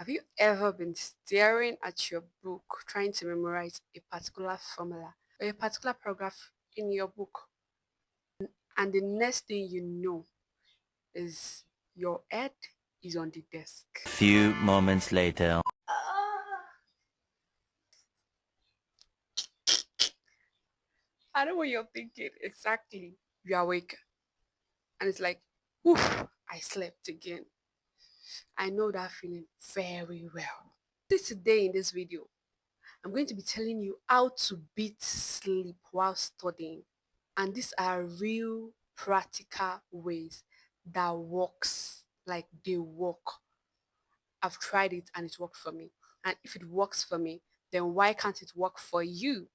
Have you ever been staring at your book trying to memorize a particular formula or a particular paragraph in your book, and the next thing you know is your head is on the desk? Few moments later. I know what you're thinking. Exactly. You're awake and it's like, oof, I slept again. I know that feeling very well. Today in this video, I'm going to be telling you how to beat sleep while studying. And these are real practical ways that works, like they work. I've tried it and it worked for me. And if it works for me, then why can't it work for you?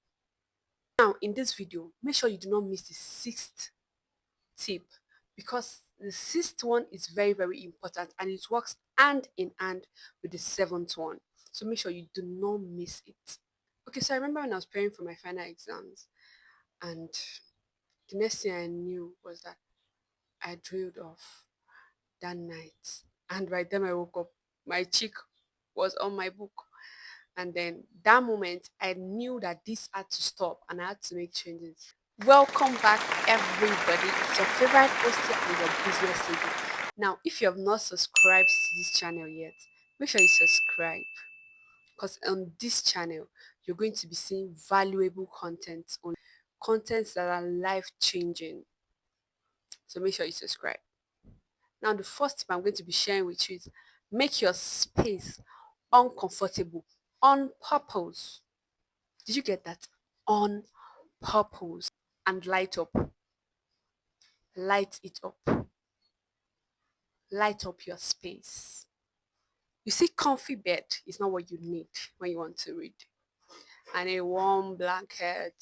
Now, in this video, make sure you do not miss the sixth tip, because the sixth one is very, very important and it works hand in hand with the seventh one. So make sure you do not miss it. Okay, so I remember when I was preparing for my final exams, and the next thing I knew was that I drilled off that night. And by the time I woke up, my cheek was on my book. And then that moment, I knew that this had to stop and I had to make changes. Welcome back, everybody. It's your favorite host here and your business lady. Now, if you have not subscribed to this channel yet, make sure you subscribe, because on this channel, you're going to be seeing valuable content, on contents that are life changing. So make sure you subscribe. Now, the first tip I'm going to be sharing with you is make your space uncomfortable on purpose. Did you get that? On purpose. And light up. Light it up. Light up your space. You see, comfy bed is not what you need when you want to read. And a warm blanket,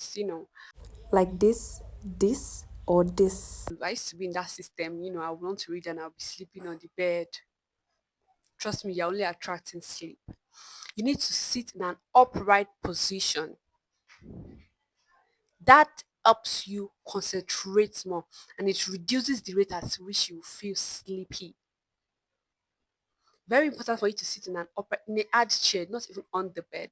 like this, or this. I used to be in that system, I would want to read and I'll be sleeping on the bed. Trust me, you're only attracting sleep. You need to sit in an upright position. That helps you concentrate more and it reduces the rate at which you feel sleepy. Very important for you to sit in an upright, in a hard chair, not even on the bed.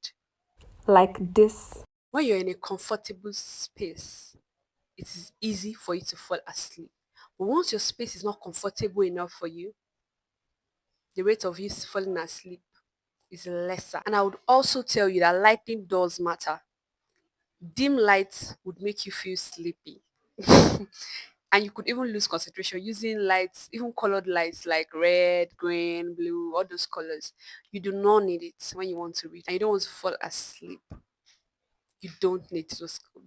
Like this. When you're in a comfortable space, it is easy for you to fall asleep. But once your space is not comfortable enough for you, the rate of you falling asleep is lesser. And I would also tell you that lighting does matter. Dim lights would make you feel sleepy. And you could even lose concentration using lights, even colored lights like red, green, blue, all those colors. You do not need it when you want to read and you don't want to fall asleep. You don't need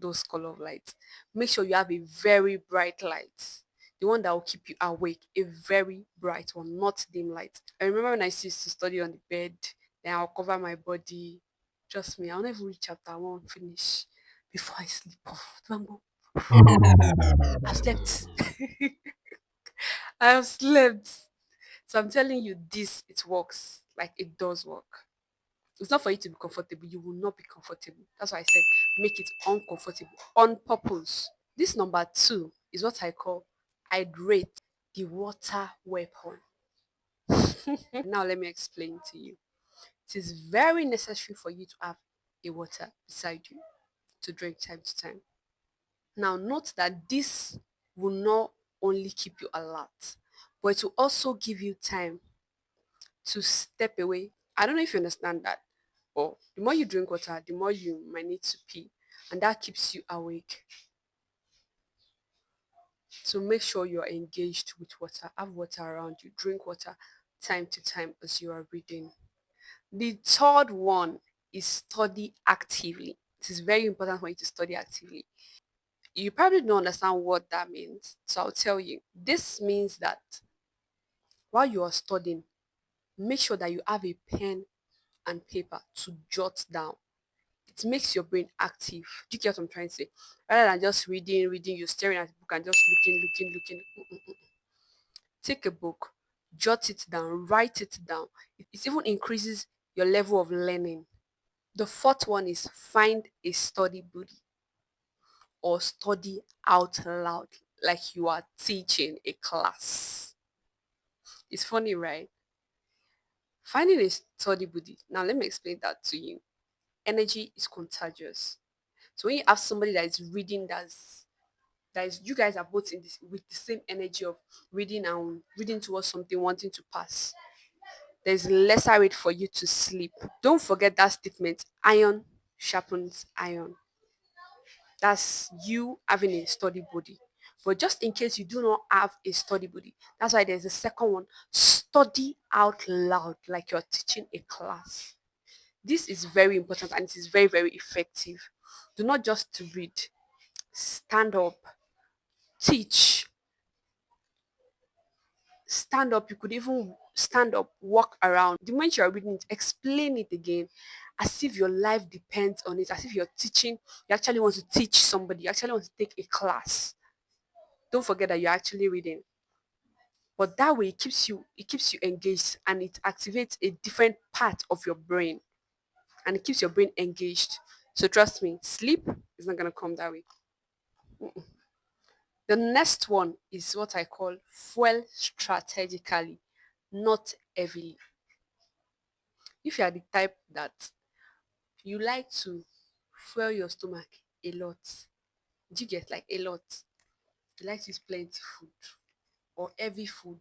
those color of lights. Make sure you have a very bright light, the one that will keep you awake, a very bright one, not dim light. I remember when I used to study on the bed, then I'll cover my body. Trust me, I'll never read chapter one finish before I sleep off. I've slept. I have slept. So I'm telling you, this it works. Like it does work. It's not for you to be comfortable. You will not be comfortable. That's why I said make it uncomfortable on purpose. This number two is what I call hydrate, the water weapon. Now let me explain to you. It is very necessary for you to have a water beside you to drink time to time. Now note that this will not only keep you alert, but it will also give you time to step away. I don't know if you understand that, but the more you drink water, the more you might need to pee, and that keeps you awake. So make sure you're engaged with water. Have water around you. Drink water time to time as you are reading. The third one is study actively. It is very important for you to study actively. You probably don't understand what that means, so I'll tell you. This means that while you are studying, make sure that you have a pen and paper to jot down. It makes your brain active. Do you get what I'm trying to say? Rather than just reading, you're staring at the book and just looking. Take a book, jot it down, write it down. It even increases your level of learning. The fourth one is find a study buddy or study out loud like you are teaching a class. It's funny, right? Finding a study buddy. Now let me explain that to you. Energy is contagious. So when you have somebody that is reading, that is you guys are both in this with the same energy of reading and reading towards something, wanting to pass, there's lesser rate for you to sleep. Don't forget that statement. Iron sharpens iron. That's you having a study body. But just in case you do not have a study body, that's why there's a second one. Study out loud like you're teaching a class. This is very important and it is very, very effective. Do not just read. Stand up, teach, stand up. You could even stand up, walk around. The moment you are reading it, explain it again as if your life depends on it, as if you're teaching, you actually want to teach somebody, you actually want to take a class. Don't forget that you're actually reading. But that way it keeps you engaged and it activates a different part of your brain and it keeps your brain engaged. So trust me, sleep is not gonna come that way. The next one is what I call fuel strategically, not heavily. If you are the type that you like to fuel your stomach a lot, do you get like a lot? You like to eat plenty food or heavy food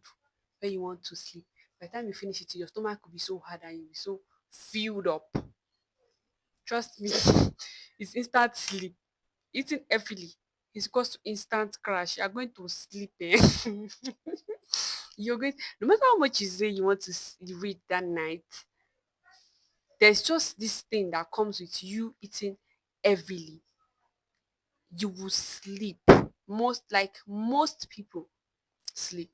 when you want to sleep. By the time you finish it, your stomach will be so hard and you'll be so filled up. Trust me, it's instant sleep. Eating heavily is equals to instant crash. You are going to sleep. Eh? You're going, no matter how much you say you want to read that night, there's just this thing that comes with you eating heavily. You will sleep. Most people sleep.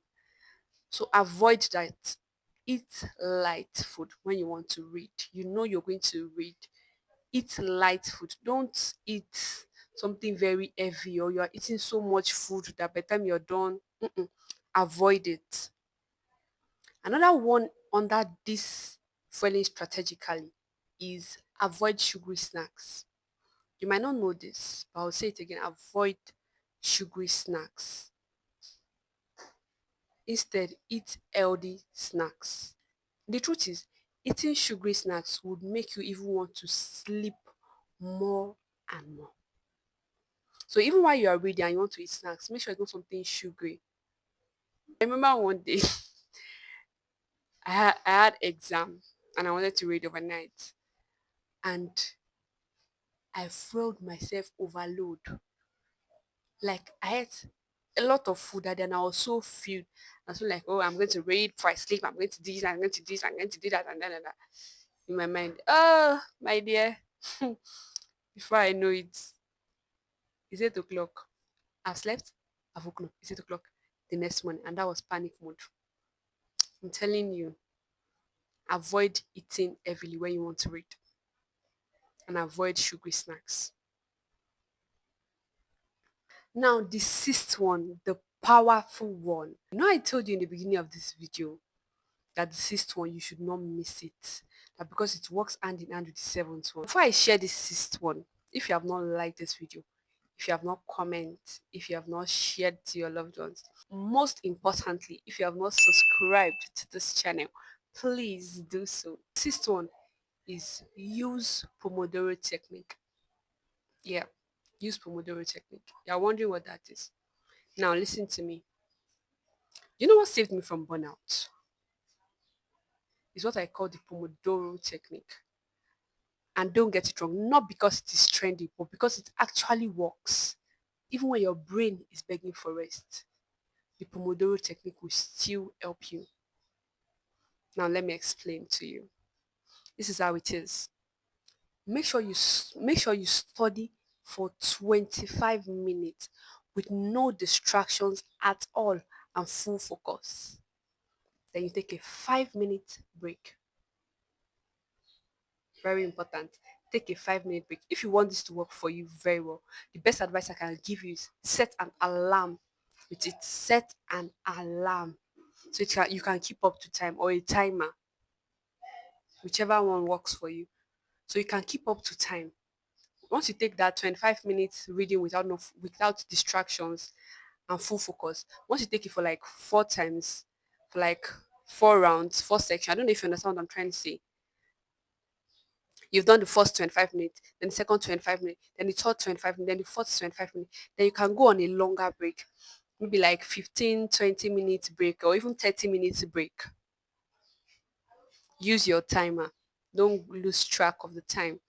So avoid that. Eat light food when you want to read. You know you're going to read. Eat light food. Don't eat something very heavy or you are eating so much food that by the time you're done, avoid it. Another one under this fueling strategically is avoid sugary snacks. You might not know this, but I'll say it again. Avoid sugary snacks. Instead, eat healthy snacks. The truth is, eating sugary snacks would make you even want to sleep more and more. So even while you are reading and you want to eat snacks, make sure it's not something sugary. I remember one day I had exam and I wanted to read overnight and I fueled myself overload. Like I ate a lot of food and then I was so filled. I was like, oh, I'm going to read before I sleep. I'm going to do this. I'm going to do this. I'm going to do that and that. In my mind, oh, my dear. Before I know it, it's 8 o'clock. I've slept. I've woken up. It's 8 o'clock the next morning, and that was panic mode. I'm telling you, avoid eating heavily when you want to read, and avoid sugary snacks. Now, the sixth one, the powerful one. I told you in the beginning of this video that the sixth one, you should not miss it. That because it works hand in hand with the seventh one. Before I share this sixth one, if you have not liked this video, if you have not commented, if you have not shared to your loved ones, most importantly, if you have not subscribed to this channel, please do so. Sixth one is use Pomodoro technique. Yeah, use Pomodoro technique. You're wondering what that is. Now listen to me. You know what saved me from burnout? Is what I call the Pomodoro technique. And don't get it wrong, not because it is trendy, but because it actually works. Even when your brain is begging for rest, the Pomodoro technique will still help you. Now, let me explain to you. This is how it is. Make sure you study for 25 minutes with no distractions at all and full focus. Then you take a 5 minute break. Very important. Take a 5 minute break. If you want this to work for you very well, the best advice I can give you is set an alarm with it. Set an alarm so you can keep up to time or a timer, whichever one works for you. So you can keep up to time. Once you take that 25 minutes reading without without distractions and full focus, once you take it for like 4 times, for like four rounds, four sections. I don't know if you understand what I'm trying to say. You've done the first 25 minutes, then the second 25 minutes, then the third 25 minutes, then the fourth 25 minutes. Then you can go on a longer break, maybe like 15, 20 minutes break or even 30 minutes break. Use your timer. Don't lose track of the time.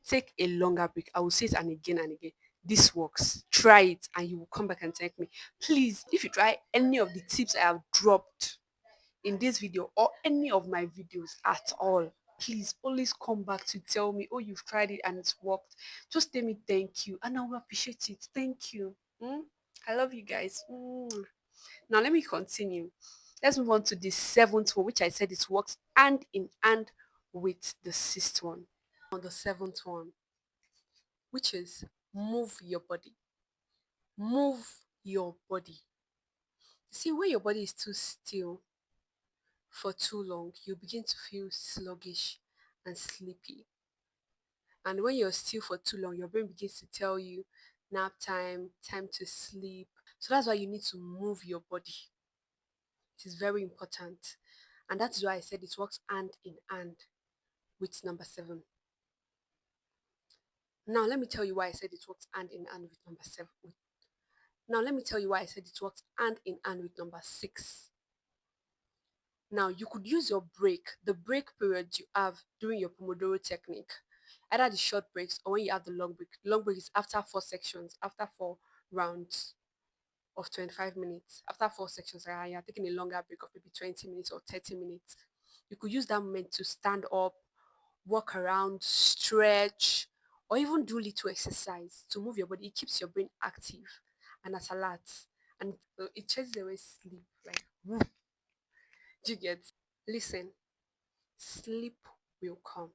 Take a longer break. I will say it and again and again. This works. Try it and you will come back and thank me. Please, if you try any of the tips I have dropped in this video or any of my videos at all, please always come back to tell me, oh, you've tried it and it's worked. Just tell me thank you and I will appreciate it. Thank you. I love you guys. Now let me continue. Let's move on to the seventh one, which I said it works hand in hand with the sixth one. On the seventh one, which is move your body. Move your body. See, when your body is too still for too long, you begin to feel sluggish and sleepy. And when you're still for too long, your brain begins to tell you nap time, time to sleep. So that's why you need to move your body. It is very important. And that is why I said it works hand in hand with number seven. Now, let me tell you why I said it works hand in hand with number seven. Now, let me tell you why I said it works hand in hand with number six. Now, you could use your break, the break period you have during your Pomodoro technique, either the short breaks or when you have the long break. The long break is after four sections, after four rounds of 25 minutes. After four sections, you're taking a longer break of maybe 20 minutes or 30 minutes. You could use that moment to stand up, walk around, stretch, or even do little exercise to move your body. It keeps your brain active and at alert. And it chases away sleep. Like, do you get? Listen, sleep will come.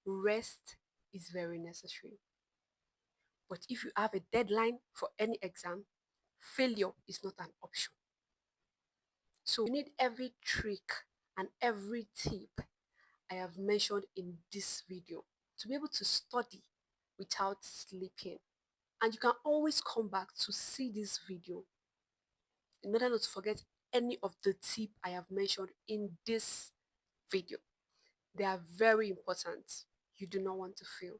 Rest is very necessary. But if you have a deadline for any exam, failure is not an option. So you need every trick and every tip I have mentioned in this video to be able to study without sleeping. And you can always come back to see this video in order not to forget any of the tip I have mentioned in this video. They are very important. You do not want to fail.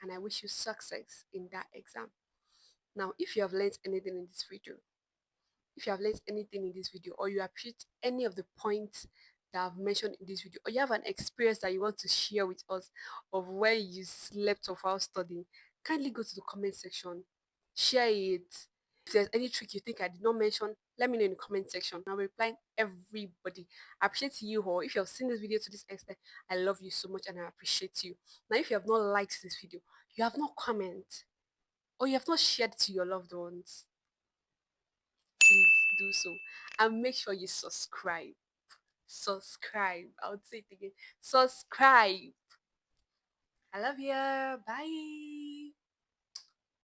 And I wish you success in that exam. Now, if you have learned anything in this video, if you have learned anything in this video, or you appreciate any of the points that I've mentioned in this video, or you have an experience that you want to share with us of where you slept off while studying, kindly go to the comment section, share it. If there's any trick you think I did not mention, let me know in the comment section. I'll be replying everybody. I appreciate you all. If you have seen this video to this extent, I love you so much and I appreciate you. Now, if you have not liked this video, you have not commented, or you have not shared to your loved ones, please do so. And make sure you subscribe. Subscribe. I would say it again. Subscribe. I love you. Bye.